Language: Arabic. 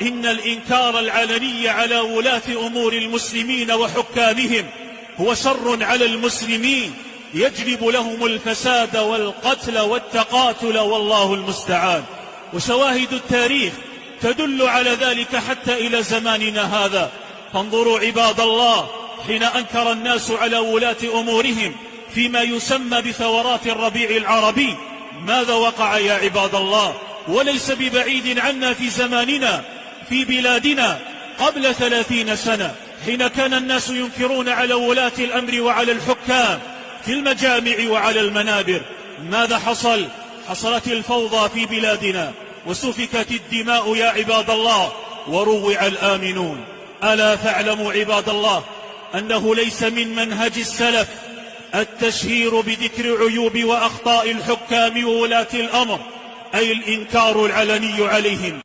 إن الإنكار العلني على ولاة أمور المسلمين وحكامهم هو شر على المسلمين يجلب لهم الفساد والقتل والتقاتل، والله المستعان. وشواهد التاريخ تدل على ذلك حتى إلى زماننا هذا. فانظروا عباد الله، حين أنكر الناس على ولاة أمورهم فيما يسمى بثورات الربيع العربي، ماذا وقع يا عباد الله؟ وليس ببعيد عنا في زماننا في بلادنا قبل 30 سنة، حين كان الناس ينكرون على ولاة الأمر وعلى الحكام في المجامع وعلى المنابر. ماذا حصل؟ حصلت الفوضى في بلادنا وسفكت الدماء يا عباد الله وروع الآمنون. ألا فاعلموا عباد الله أنه ليس من منهج السلف التشهير بذكر عيوب وأخطاء الحكام وولاة الأمر، أي الإنكار العلني عليهم.